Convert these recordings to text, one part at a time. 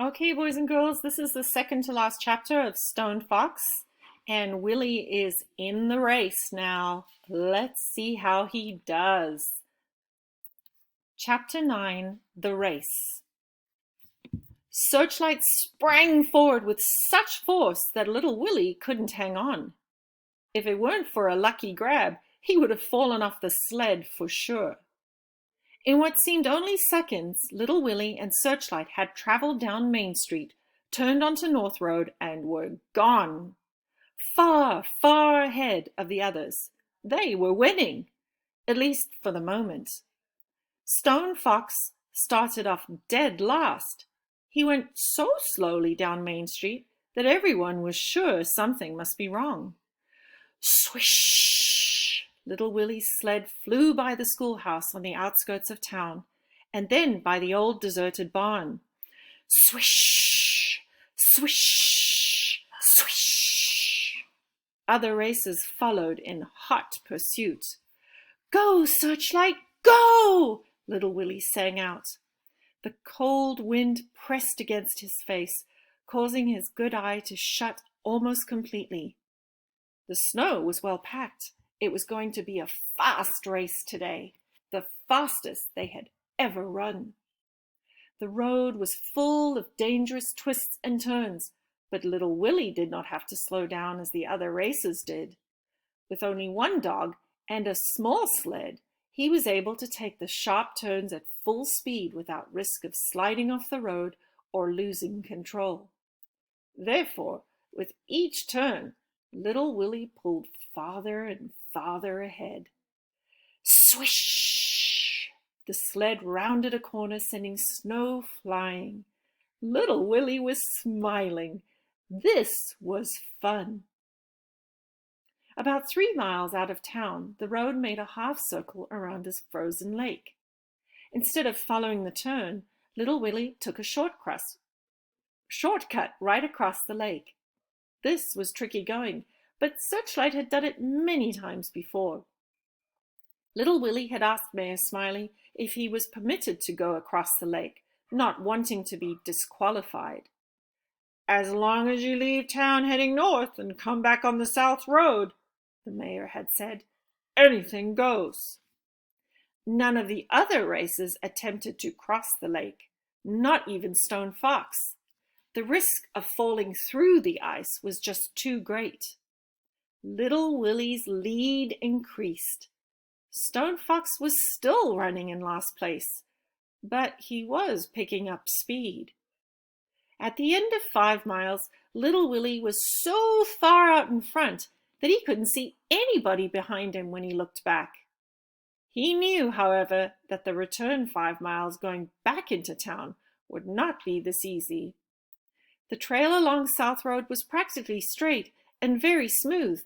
Okay, boys and girls, this is the second to last chapter of Stone Fox, and Willie is in the race now. Let's see how he does. Chapter 9, The Race. Searchlight sprang forward with such force that little Willie couldn't hang on. If it weren't for a lucky grab, he would have fallen off the sled for sure. In what seemed only seconds, little Willie and Searchlight had traveled down Main Street, turned onto North Road, and were gone. Far, far ahead of the others. They were winning, at least for the moment. Stone Fox started off dead last. He went so slowly down Main Street that everyone was sure something must be wrong. Swish! Little Willie's sled flew by the schoolhouse on the outskirts of town, and then by the old deserted barn. Swish! Swish! Swish! Other racers followed in hot pursuit. "Go, Searchlight, go!" little Willie sang out. The cold wind pressed against his face, causing his good eye to shut almost completely. The snow was well packed. It was going to be a fast race today, the fastest they had ever run. The road was full of dangerous twists and turns, but little Willie did not have to slow down as the other racers did. With only one dog and a small sled, he was able to take the sharp turns at full speed without risk of sliding off the road or losing control. Therefore, with each turn, little Willie pulled farther and farther ahead. Swish! The sled rounded a corner, sending snow flying. Little Willie was smiling. This was fun. About 3 miles out of town, the road made a half circle around a frozen lake. Instead of following the turn, little Willie took a shortcut right across the lake. This was tricky going, but Searchlight had done it many times before. Little Willie had asked Mayor Smiley if he was permitted to go across the lake, not wanting to be disqualified. "As long as you leave town heading north and come back on the South Road," the mayor had said, "anything goes." None of the other racers attempted to cross the lake, not even Stone Fox. The risk of falling through the ice was just too great. Little Willie's lead increased. Stone Fox was still running in last place, but he was picking up speed. At the end of 5 miles, little Willie was so far out in front that he couldn't see anybody behind him when he looked back. He knew, however, that the return 5 miles going back into town would not be this easy. The trail along South Road was practically straight and very smooth,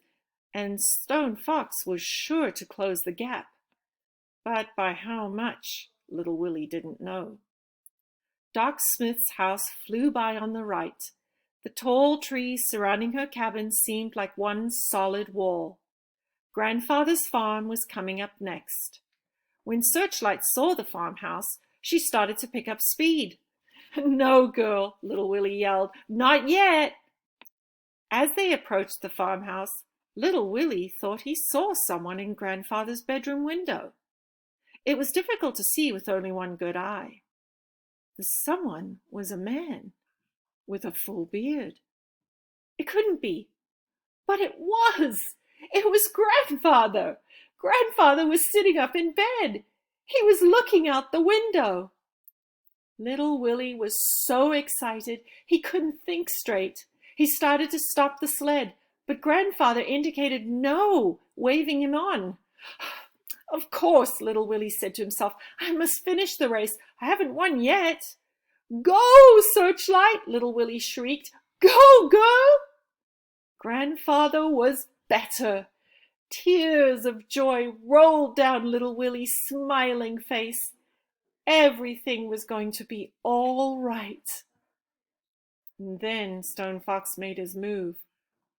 and Stone Fox was sure to close the gap. But by how much, little Willie didn't know. Doc Smith's house flew by on the right. The tall trees surrounding her cabin seemed like one solid wall. Grandfather's farm was coming up next. When Searchlight saw the farmhouse, she started to pick up speed. "No, girl," little Willie yelled, "not yet." As they approached the farmhouse, little Willie thought he saw someone in Grandfather's bedroom window. It was difficult to see with only one good eye. The someone was a man with a full beard. It couldn't be, but it was. It was Grandfather. Grandfather was sitting up in bed. He was looking out the window. Little Willie was so excited he couldn't think straight. He started to stop the sled, but Grandfather indicated no, waving him on. "Of course," little Willie said to himself, "I must finish the race. I haven't won yet." "Go, Searchlight!" little Willie shrieked. "Go, girl!" Grandfather was better. Tears of joy rolled down little Willie's smiling face. Everything was going to be all right. And then Stone Fox made his move.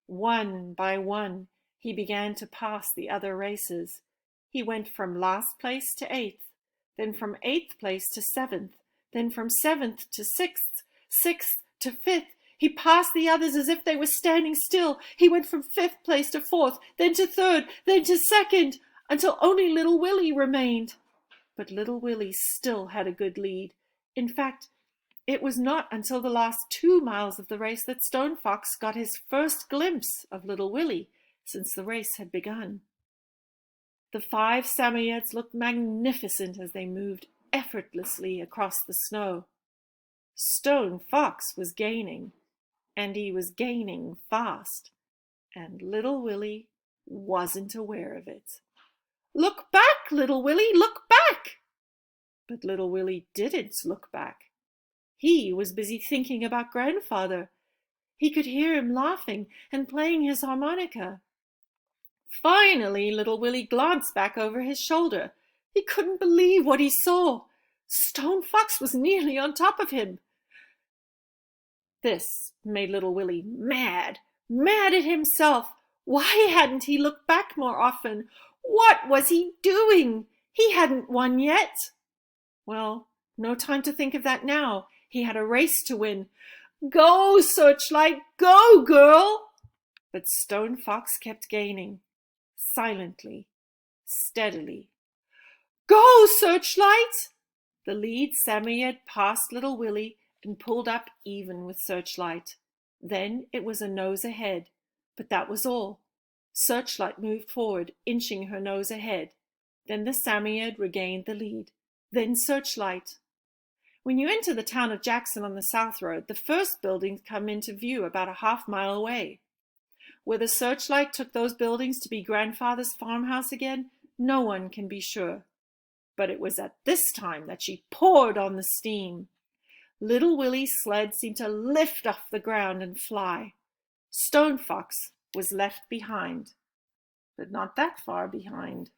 One by one, he began to pass the other racers. He went from last place to 8th, then from 8th place to 7th, then from 7th to 6th, sixth to fifth. He passed the others as if they were standing still. He went from fifth place to fourth, then to third, then to second, until only little Willie remained. But little Willie still had a good lead. In fact, it was not until the last 2 miles of the race that Stone Fox got his first glimpse of little Willie since the race had begun. The 5 Samoyeds looked magnificent as they moved effortlessly across the snow. Stone Fox was gaining, and he was gaining fast, and little Willie wasn't aware of it. "Look back, little Willie, look back!" But little Willie didn't look back. He was busy thinking about Grandfather. He could hear him laughing and playing his harmonica. Finally, little Willie glanced back over his shoulder. He couldn't believe what he saw. Stone Fox was nearly on top of him. This made little Willie mad at himself. Why hadn't he looked back more often? What was he doing? He hadn't won yet. Well, no time to think of that now. He had a race to win. "Go, Searchlight, go, girl!" But Stone Fox kept gaining, silently, steadily. "Go, Searchlight!" The lead Samoyed passed little Willie and pulled up even with Searchlight. Then it was a nose ahead, but that was all. Searchlight moved forward, inching her nose ahead. Then the Samoyed regained the lead. Then Searchlight. When you enter the town of Jackson on the South Road, the first buildings come into view about a half-mile away. Whether Searchlight took those buildings to be Grandfather's farmhouse again, no one can be sure. But it was at this time that she poured on the steam. Little Willie's sled seemed to lift off the ground and fly. Stone Fox was left behind, but not that far behind.